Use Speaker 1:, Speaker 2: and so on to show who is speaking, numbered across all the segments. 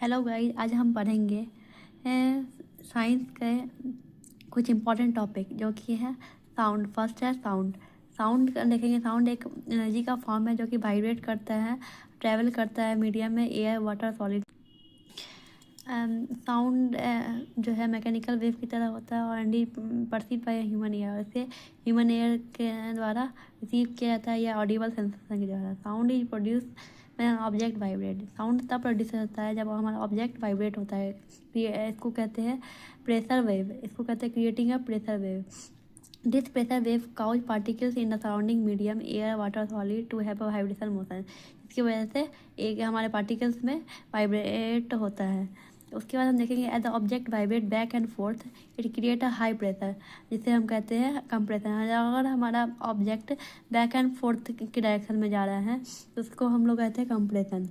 Speaker 1: Hello guys, आज हम पढ़ेंगे साइंस के कुछ इम्पोर्टेंट टॉपिक जो कि है साउंड। फर्स्ट है साउंड। साउंड देखेंगे। साउंड एक एनर्जी का फॉर्म है जो कि वाइब्रेट करता है, ट्रैवल करता है मीडियम में, एयर, वाटर, सॉलिड। साउंड जो है मैकेनिकल वेव की तरह होता है और परसीव बाय ह्यूमन ईयर। इसे ह्यूमन ईयर के द्वारा रिसीव किया जाता है या ऑडिबल सेंसेशन के द्वारा। Sound is produce when object vibrate. Sound तब प्रोड्यूस होता है जब हमारा ऑब्जेक्ट वाइब्रेट होता है। इसको कहते हैं प्रेशर वेव। इसको कहते हैं creating a pressure wave. This pressure wave cause particles in the surrounding medium, air, water, solid to have a vibration motion. इसकी वजह से एक हमारे पार्टिकल्स में वाइब्रेट होता है। उसके बाद हम देखेंगे as the object vibrate back and forth it create a high pressure, जिसे हम कहते हैं कंप्रेशन। अगर हमारा ऑब्जेक्ट बैक एंड फोर्थ की डायरेक्शन में जा रहा है तो उसको हम लोग कहते हैं कंप्रेशन।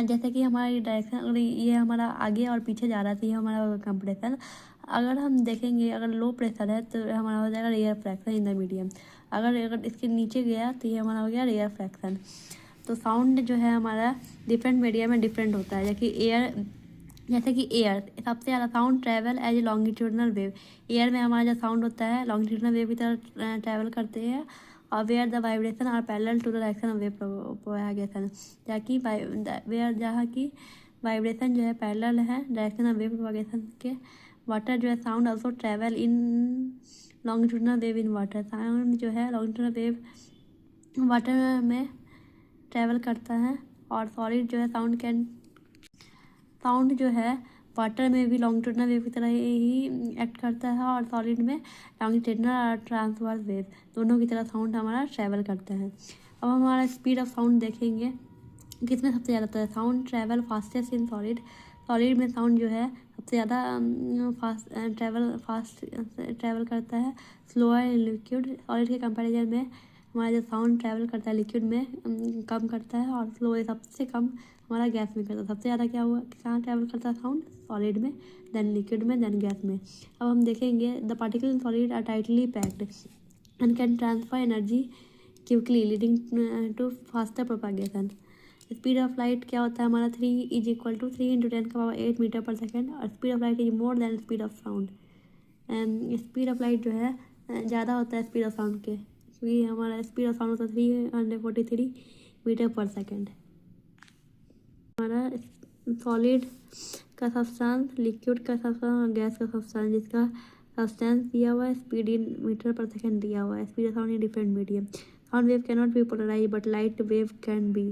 Speaker 1: जैसे कि हमारी डायरेक्शन अगर ये हमारा आगे और पीछे जा रहा है तो ये हमारा कंप्रेशन। अगर हम देखेंगे अगर लो प्रेशर है तो हमारा हो जाएगा rarefaction in the medium. अगर इसके नीचे गया तो ये हमारा हो गया रेयर फ्रैक्शन। तो साउंड जो है हमारा डिफरेंट मीडियम में डिफरेंट होता है। जैसे कि एयर सबसे ज़्यादा sound travel as a longitudinal wave. Air में हमारा जो साउंड होता है लॉन्गिट्यूडनल वेव की तरह ट्रैवल करते हैं और where the vibration are parallel to the direction of wave propagation. जहाँ की वाइब्रेशन जो है पैरेलल है डायरेक्शन ऑफ वेव प्रोपगेशन के। वाटर जो है sound also travel in longitudinal wave in water. Sound जो है लॉन्गिट्यूडनल वेव वाटर में ट्रैवल करता है। और सॉलिड जो है साउंड जो है वाटर में भी लॉन्गिट्यूडनल वेव की तरह ही एक्ट करता है और सॉलिड में लॉन्गिट्यूडनल और ट्रांसवर्स वेव दोनों की तरह साउंड हमारा ट्रैवल करता है। अब हमारा स्पीड ऑफ साउंड देखेंगे किसमें सबसे ज़्यादा होता है। Sound travel fastest in solid. Solid में साउंड जो है सबसे ज़्यादा फास्ट ट्रैवल करता है। Slower in liquid. सॉलिड के कंपैरिजन में हमारा जो साउंड ट्रैवल करता है लिक्विड में कम करता है और स्लो सबसे कम हमारा गैस में करता है। सबसे ज़्यादा कहाँ ट्रैवल करता है साउंड सॉलिड में, देन लिक्विड में, देन गैस में। अब हम देखेंगे the particle in solid are tightly packed and can transfer energy quickly leading to faster propagation. Speed of light क्या होता है हमारा 3 = 3 × 10⁸ मीटर पर सेकेंड और speed of light is more than speed of sound. Speed of light जो है ज़्यादा होता है स्पीड ऑफ साउंड के, क्योंकि हमारा स्पीड ऑफ साउंड होता है 343 मीटर पर सेकेंड। हमारा सॉलिड का सब्सटेंस, लिक्विड का सब्सटेंस और गैस का सब्सटेंस, जिसका सब्सटेंस दिया हुआ है, speed in meter per second दिया हुआ है। Speed of sound in different medium. Sound wave cannot be polarise but light wave can B.